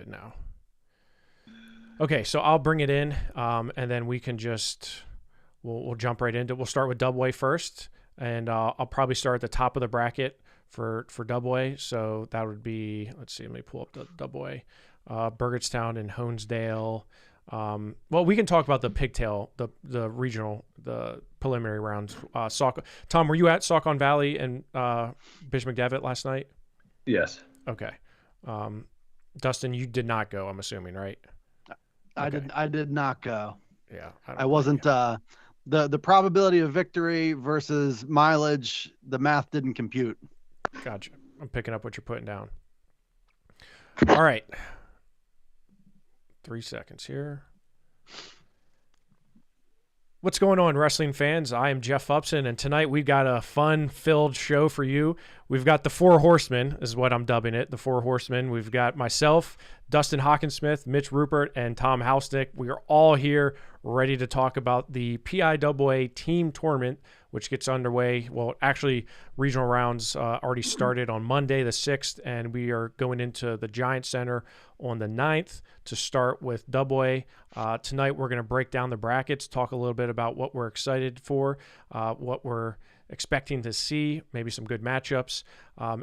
now. Okay, so I'll bring it in, and then we can just we'll jump right into it. We'll start with Dubway first, and I'll probably start at the top of the bracket for Dubway. So that would be, let's see, let me pull up the Dubway, Burgettstown and Honesdale. Well, we can talk about the pigtail, the regional, the preliminary rounds. Tom, were you at Saucon Valley and Bishop McDevitt last night? Yes. Okay. Dustin, you did not go, I'm assuming, right? Okay. I did not go. Yeah. I wasn't, the probability of victory versus mileage, the math didn't compute. Gotcha. I'm picking up what you're putting down. All right. 3 seconds here. What's going on, wrestling fans? I am Jeff Upson, and tonight we've got a fun-filled show for you. We've got the Four Horsemen, is what I'm dubbing it, the Four Horsemen. We've got myself, Dustin Hockensmith, Mitch Rupert, and Tom Hausnick. We are all here ready to talk about the PIAA Team Tournament, which gets underway. Well, actually, regional rounds already started on Monday the 6th, and we are going into the Giant Center on the 9th to start with Dubway. Tonight, we're going to break down the brackets, talk a little bit about what we're excited for, what we're expecting to see, maybe some good matchups,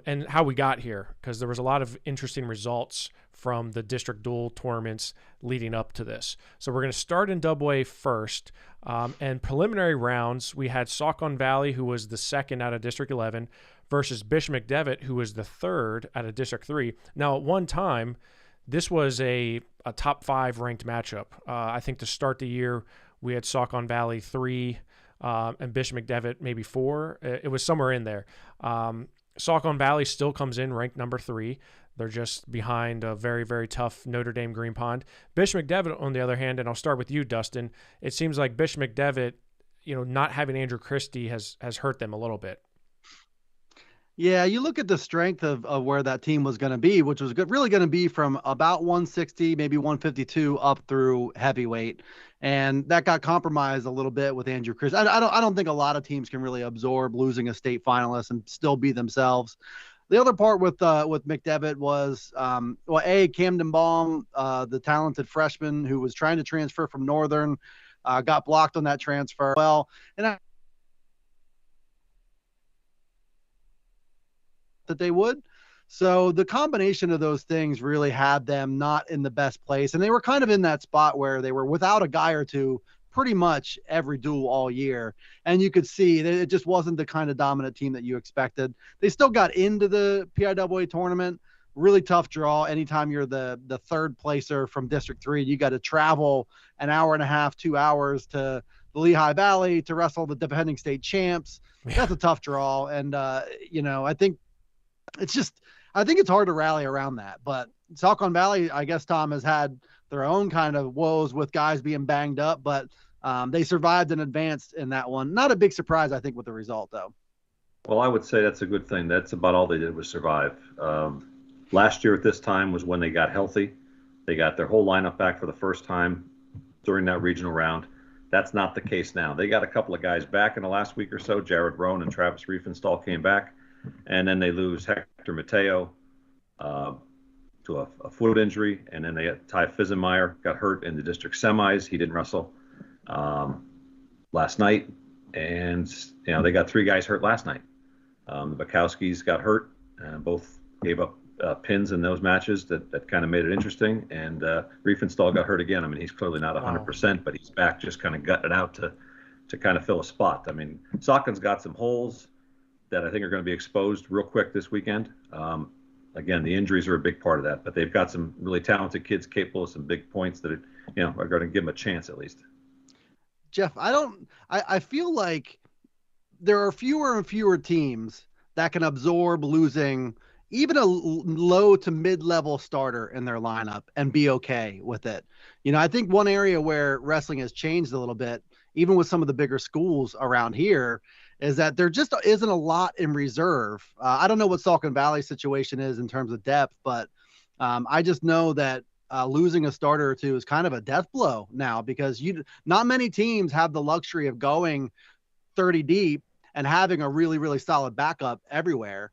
and how we got here, because there was a lot of interesting results from the district dual tournaments leading up to this. So we're going to start in Dubway first. And preliminary rounds, we had Saucon Valley, who was the second out of District 11, versus Bishop McDevitt, who was the third out of District 3. Now, at one time, this was a top 5 ranked matchup. I think to start the year, we had Saucon Valley 3 and Bishop McDevitt maybe 4. It was somewhere in there. Saucon Valley still comes in ranked number 3. They're just behind a very, very tough Notre Dame Green Pond. Bishop McDevitt, on the other hand, and I'll start with you, Dustin, it seems like Bishop McDevitt, not having Andrew Christie has hurt them a little bit. Yeah, you look at the strength of where that team was going to be, which was really going to be from about 160, maybe 152 up through heavyweight. And that got compromised a little bit with Andrew Christie. I don't think a lot of teams can really absorb losing a state finalist and still be themselves. The other part with McDevitt was, Camden Baum, the talented freshman who was trying to transfer from Northern, got blocked on that transfer. Well, and that they would. So the combination of those things really had them not in the best place. And they were kind of in that spot where they were without a guy or two pretty much every duel all year. And you could see that it just wasn't the kind of dominant team that you expected. They still got into the PIAA tournament. Really tough draw. Anytime you're the third placer from District 3, you got to travel an hour and a half, 2 hours to the Lehigh Valley to wrestle the defending state champs. That's a tough draw. And, I think it's hard to rally around that. But Saucon Valley, I guess, Tom, has had their own kind of woes with guys being banged up, but they survived and advanced in that one. Not a big surprise, I think, with the result, though. Well, I would say that's a good thing. That's about all they did was survive. Last year at this time was when they got healthy. They got their whole lineup back for the first time during that regional round. That's not the case now. They got a couple of guys back in the last week or so. Jared Roan and Travis Riefenstahl came back, and then they lose Hector Mateo to a foot injury, and then they had Ty Fisenmeyer got hurt in the district semis. He didn't wrestle last night, and they got 3 guys hurt last night. The Bukowskis got hurt, both gave up pins in those matches that kind of made it interesting, and Riefenstahl got hurt again. I mean, he's clearly not 100%, but he's back, just kind of gutting it out to kind of fill a spot. I mean, Saucon's got some holes that I think are going to be exposed real quick this weekend. Again, the injuries are a big part of that, but they've got some really talented kids capable of some big points that are going to give them a chance at least. Jeff, I feel like there are fewer and fewer teams that can absorb losing even a low to mid-level starter in their lineup and be okay with it. I think one area where wrestling has changed a little bit, even with some of the bigger schools around here, is that there just isn't a lot in reserve. I don't know what Saucon Valley's situation is in terms of depth, but I just know that losing a starter or two is kind of a death blow now, because not many teams have the luxury of going 30 deep and having a really, really solid backup everywhere.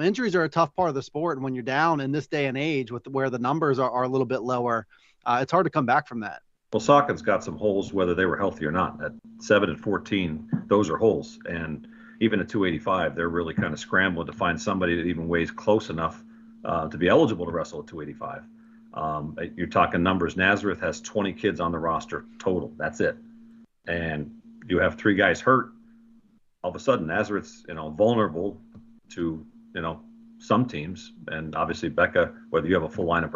Injuries are a tough part of the sport, and when you're down in this day and age with where the numbers are a little bit lower, it's hard to come back from that. Well, Saucon's got some holes whether they were healthy or not. At 7 and 14, those are holes. And even at 285, they're really kind of scrambling to find somebody that even weighs close enough to be eligible to wrestle at 285. You're talking numbers. Nazareth has 20 kids on the roster total. That's it. And you have 3 guys hurt. All of a sudden, Nazareth's vulnerable to some teams. And obviously, Becca, whether you have a full lineup